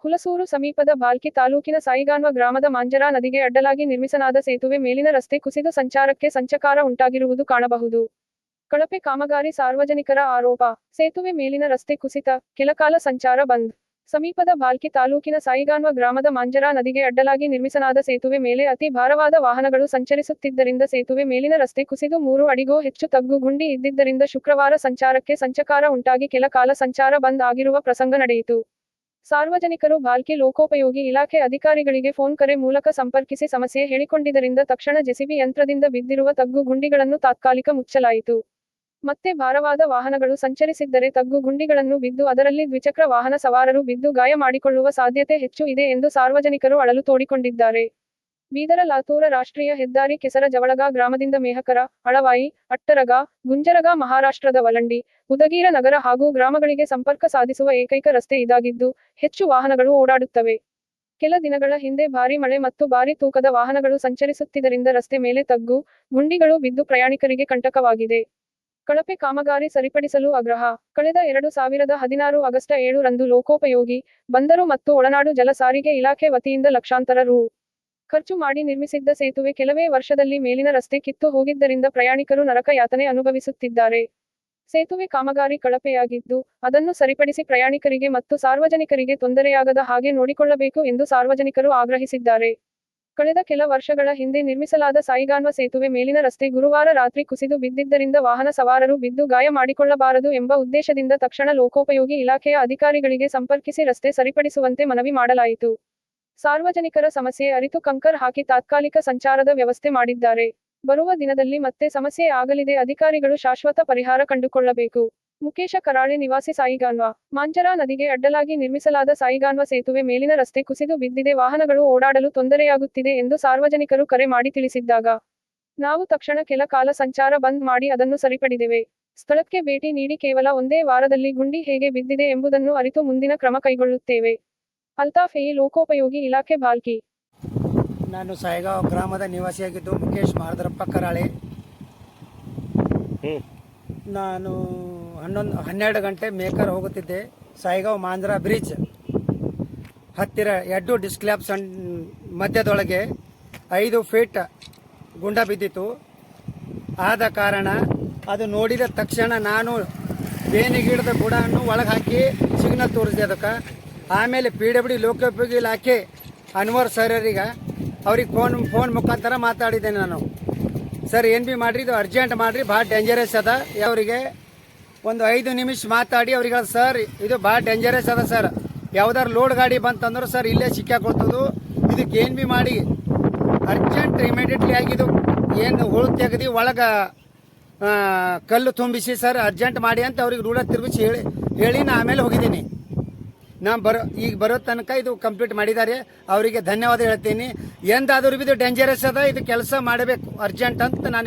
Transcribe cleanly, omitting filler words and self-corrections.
ಹುಲಸೂರು ಸಮೀಪದ ಬಾಲ್ಕಿ ತಾಲೂಕಿನ ಸಾಯಿಗಾನ್ವ ಗ್ರಾಮದ ಮಾಂಜರಾ ನದಿಗೆ ಅಡ್ಡಲಾಗಿ ನಿರ್ಮಿಸಲಾದ ಸೇತುವೆ ಮೇಲಿನ ರಸ್ತೆ ಕುಸಿದು ಸಂಚಾರಕ್ಕೆ ಸಂಚಕಾರ ಉಂಟಾಗಿರುವುದು ಕಾಣಬಹುದು. ಕಳಪೆ ಕಾಮಗಾರಿ ಸಾರ್ವಜನಿಕರ ಆರೋಪ. ಸೇತುವೆ ಮೇಲಿನ ರಸ್ತೆ ಕುಸಿತ, ಕೆಲಕಾಲ ಸಂಚಾರ ಬಂದ್. ಸಮೀಪದ ಬಾಲ್ಕಿ ತಾಲೂಕಿನ ಸಾಯಿಗಾನ್ವ ಗ್ರಾಮದ ಮಾಂಜರಾ ನದಿಗೆ ಅಡ್ಡಲಾಗಿ ನಿರ್ಮಿಸಲಾದ ಸೇತುವೆ ಮೇಲೆ ಅತಿ ಭಾರವಾದ ವಾಹನಗಳು ಸಂಚರಿಸುತ್ತಿದ್ದರಿಂದ ಸೇತುವೆ ಮೇಲಿನ ರಸ್ತೆ ಕುಸಿದು 3 ಅಡಿಗೂ ಹೆಚ್ಚು ತಗ್ಗು ಗುಂಡಿ ಇದ್ದಿದ್ದರಿಂದ ಶುಕ್ರವಾರ ಸಂಚಾರಕ್ಕೆ ಸಂಚಕಾರ ಉಂಟಾಗಿ ಕೆಲ ಕಾಲ ಸಂಚಾರ ಬಂದ್ ಆಗಿರುವ ಪ್ರಸಂಗ ನಡೆಯಿತು. ಸಾರ್ವಜನಿಕರು ಬಾಲ್ಕಿ ಲೋಕೋಪಯೋಗಿ ಇಲಾಖೆ ಅಧಿಕಾರಿಗಳಿಗೆ ಫೋನ್ ಕರೆ ಮೂಲಕ ಸಂಪರ್ಕಿಸಿ ಸಮಸ್ಯೆ ಹೇಳಿಕೊಂಡಿದ್ದರಿಂದ ತಕ್ಷಣ ಜೆಸಿಬಿ ಯಂತ್ರದಿಂದ ಬಿದ್ದಿರುವ ತಗ್ಗು ಗುಂಡಿಗಳನ್ನು ತಾತ್ಕಾಲಿಕ ಮುಚ್ಚಲಾಯಿತು. ಮತ್ತೆ ಭಾರವಾದ ವಾಹನಗಳು ಸಂಚರಿಸಿದ್ದರೆ ತಗ್ಗು ಗುಂಡಿಗಳನ್ನು ಬಿದ್ದು ಅದರಲ್ಲಿ ದ್ವಿಚಕ್ರ ವಾಹನ ಸವಾರರು ಬಿದ್ದು ಗಾಯ ಮಾಡಿಕೊಳ್ಳುವ ಸಾಧ್ಯತೆ ಹೆಚ್ಚು ಇದೆ ಎಂದು ಸಾರ್ವಜನಿಕರು ಅಳಲು ತೋಡಿಕೊಂಡಿದ್ದಾರೆ. ಬೀದರ ಲಾತೂರ ರಾಷ್ಟ್ರೀಯ ಹೆದ್ದಾರಿ ಕೆಸರ ಜವಳಗ ಗ್ರಾಮದಿಂದ ಮೇಹಕರ, ಅಳವಾಯಿ, ಅಟ್ಟರಗ, ಗುಂಜರಗ ಮಹಾರಾಷ್ಟ್ರದ ವಲಂಡಿ, ಉದಗೀರ ನಗರ ಹಾಗೂ ಗ್ರಾಮಗಳಿಗೆ ಸಂಪರ್ಕ ಸಾಧಿಸುವ ಏಕೈಕ ರಸ್ತೆ ಇದಾಗಿದ್ದು, ಹೆಚ್ಚು ವಾಹನಗಳು ಓಡಾಡುತ್ತವೆ. ಕೆಲ ದಿನಗಳ ಹಿಂದೆ ಭಾರಿ ಮಳೆ ಮತ್ತು ಭಾರಿ ತೂಕದ ವಾಹನಗಳು ಸಂಚರಿಸುತ್ತಿದ್ದರಿಂದ ರಸ್ತೆ ಮೇಲೆ ತಗ್ಗು, ಗುಂಡಿಗಳು ಬಿದ್ದು ಪ್ರಯಾಣಿಕರಿಗೆ ಕಂಟಕವಾಗಿದೆ. ಕಳಪೆ ಕಾಮಗಾರಿ ಸರಿಪಡಿಸಲು ಆಗ್ರಹ. ಕಳೆದ 2016 ಆಗಸ್ಟ್ 7 ರಂದು ಲೋಕೋಪಯೋಗಿ, ಬಂದರು ಮತ್ತು ಒಳನಾಡು ಜಲ ಸಾರಿಗೆ ಇಲಾಖೆ ವತಿಯಿಂದ ಲಕ್ಷಾಂತರ ರೂ. ಖರ್ಚು ಮಾಡಿ ನಿರ್ಮಿಸಿದ್ದ ಸೇತುವೆ ಕೆಲವೇ ವರ್ಷದಲ್ಲಿ ಮೇಲಿನ ರಸ್ತೆ ಕಿತ್ತು ಹೋಗಿದ್ದರಿಂದ ಪ್ರಯಾಣಿಕರು ನರಕ ಯಾತನೆ ಅನುಭವಿಸುತ್ತಿದ್ದಾರೆ. ಸೇತುವೆ ಕಾಮಗಾರಿ ಕಳಪೆಯಾಗಿದ್ದು, ಅದನ್ನು ಸರಿಪಡಿಸಿ ಪ್ರಯಾಣಿಕರಿಗೆ ಮತ್ತು ಸಾರ್ವಜನಿಕರಿಗೆ ತೊಂದರೆಯಾಗದ ಹಾಗೆ ನೋಡಿಕೊಳ್ಳಬೇಕು ಎಂದು ಸಾರ್ವಜನಿಕರು ಆಗ್ರಹಿಸಿದ್ದಾರೆ. ಕಳೆದ ಕೆಲ ವರ್ಷಗಳ ಹಿಂದೆ ನಿರ್ಮಿಸಲಾದ ಸಾಯಿಗಾನ್ವ ಸೇತುವೆ ಮೇಲಿನ ರಸ್ತೆ ಗುರುವಾರ ರಾತ್ರಿ ಕುಸಿದು ಬಿದ್ದಿದ್ದರಿಂದ ವಾಹನ ಸವಾರರು ಬಿದ್ದು ಗಾಯ ಮಾಡಿಕೊಳ್ಳಬಾರದು ಎಂಬ ಉದ್ದೇಶದಿಂದ ತಕ್ಷಣ ಲೋಕೋಪಯೋಗಿ ಇಲಾಖೆಯ ಅಧಿಕಾರಿಗಳಿಗೆ ಸಂಪರ್ಕಿಸಿ ರಸ್ತೆ ಸರಿಪಡಿಸುವಂತೆ ಮನವಿ ಮಾಡಲಾಯಿತು. ಸಾರ್ವಜನಿಕರ ಸಮಸ್ಯೆ ಅರಿತು ಕಂಕರ್ ಹಾಕಿ ತಾತ್ಕಾಲಿಕ ಸಂಚಾರದ ವ್ಯವಸ್ಥೆ ಮಾಡಿದ್ದಾರೆ. ಬರುವ ದಿನದಲ್ಲಿ ಮತ್ತೆ ಸಮಸ್ಯೆ ಆಗಲಿದೆ. ಅಧಿಕಾರಿಗಳು ಶಾಶ್ವತ ಪರಿಹಾರ ಕಂಡುಕೊಳ್ಳಬೇಕು. ಮುಕೇಶ ಕರಾಳೆ ನಿವಾಸಿ ಸಾಯಿಗಾನ್ವ. ಮಾಂಜರಾ ನದಿಗೆ ಅಡ್ಡಲಾಗಿ ನಿರ್ಮಿಸಲಾದ ಸಾಯಿಗಾನ್ವ ಸೇತುವೆ ಮೇಲಿನ ರಸ್ತೆ ಕುಸಿದು ಬಿದ್ದಿದೆ. ವಾಹನಗಳು ಓಡಾಡಲು ತೊಂದರೆಯಾಗುತ್ತಿದೆ ಎಂದು ಸಾರ್ವಜನಿಕರು ಕರೆ ಮಾಡಿ ತಿಳಿಸಿದ್ದಾಗ ನಾವು ತಕ್ಷಣ ಕೆಲ ಕಾಲ ಸಂಚಾರ ಬಂದ್ ಮಾಡಿ ಅದನ್ನು ಸರಿಪಡಿದೆವು. ಸ್ಥಳಕ್ಕೆ ಭೇಟಿ ನೀಡಿ ಕೇವಲ ಒಂದೇ ವಾರದಲ್ಲಿ ಗುಂಡಿ ಹೇಗೆ ಬಿದ್ದಿದೆ ಎಂಬುದನ್ನು ಅರಿತು ಮುಂದಿನ ಕ್ರಮ ಕೈಗೊಳ್ಳುತ್ತೇವೆ. ಅಲ್ತಾಫ್ ಎ, ಲೋಕೋಪಯೋಗಿ ಇಲಾಖೆ, ಬಾಲ್ಕಿ. ನಾನು ಸಾಯಿಗಾಂವ್ ಗ್ರಾಮದ ನಿವಾಸಿಯಾಗಿದ್ದು ಮುಕೇಶ್ ಮಾರದರಪ್ಪ ಕರಾಳೆ. ನಾನು 12 ಗಂಟೆ ಮೇಕರ್ ಹೋಗುತ್ತಿದ್ದೆ. ಸಾಯಿಗಾಂವ್ ಮಾಂಜರಾ ಬ್ರಿಡ್ಜ್ ಹತ್ತಿರ 2 ಡಿಸ್ಕ್ಲ್ಯಾಪ್ಸ್ ಮಧ್ಯದೊಳಗೆ 5 ಫೀಟ್ ಗುಂಡ ಬಿದ್ದಿತು. ಆದ ಕಾರಣ ಅದು ನೋಡಿದ ತಕ್ಷಣ ನಾನು ಬೇನಿಗಿಡದ ಬುಡವನ್ನು ಒಳಗೆ ಹಾಕಿ ಸಿಗ್ನಲ್ ತೋರಿಸಿದೆ ಅದಕ್ಕೆ. ಆಮೇಲೆ PWD ಲೋಕೋಪಯೋಗಿ ಇಲಾಖೆ ಅನ್ವರ್ ಸರ್ರಿಗೆ ಅವ್ರಿಗೆ ಫೋನ್ ಮುಖಾಂತರ ಮಾತಾಡಿದ್ದೇನೆ ನಾನು. ಸರ್ ಏನು ಭೀ ಮಾಡಿರಿ, ಇದು ಅರ್ಜೆಂಟ್ ಮಾಡಿರಿ, ಭಾಳ ಡೇಂಜರಸ್ ಅದ. ಅವರಿಗೆ ಒಂದು 5 ನಿಮಿಷ ಮಾತಾಡಿ ಅವ್ರಿಗೆ ಸರ್ ಇದು ಭಾಳ ಡೇಂಜರಸ್ ಅದ ಸರ್, ಯಾವ್ದಾರು ಲೋಡ್ ಗಾಡಿ ಬಂತಂದ್ರೆ ಸರ್ ಇಲ್ಲೇ ಸಿಕ್ಕಾಕೊಳ್ತದು, ಇದಕ್ಕೆ ಏನು ಭೀ ಮಾಡಿ ಅರ್ಜೆಂಟ್ ಇಮಿಡಿಯೇಟ್ಲಿ ಆಗಿದು ಏನು ಹುಳು ತೆಗೆದು ಒಳಗೆ ಕಲ್ಲು ತುಂಬಿಸಿ ಸರ್ ಅರ್ಜೆಂಟ್ ಮಾಡಿ ಅಂತ ಅವ್ರಿಗೆ ರೂಢ ತಿರುಗಿಸಿ ಹೇಳಿ ನಾ ಆಮೇಲೆ ಹೋಗಿದ್ದೀನಿ. ಈಗ ಬರೋ ತನಕ ಇದು ಕಂಪ್ಲೀಟ್ ಮಾಡಿದ್ದಾರೆ. ಅವರಿಗೆ ಧನ್ಯವಾದ ಹೇಳ್ತೀನಿ. ಎಂದಾದರೂ ಇದು ಡೇಂಜರಸ್ ಅದ, ಇದು ಕೆಲಸ ಮಾಡಬೇಕು ಅರ್ಜೆಂಟ್ ಅಂತ ನಾನು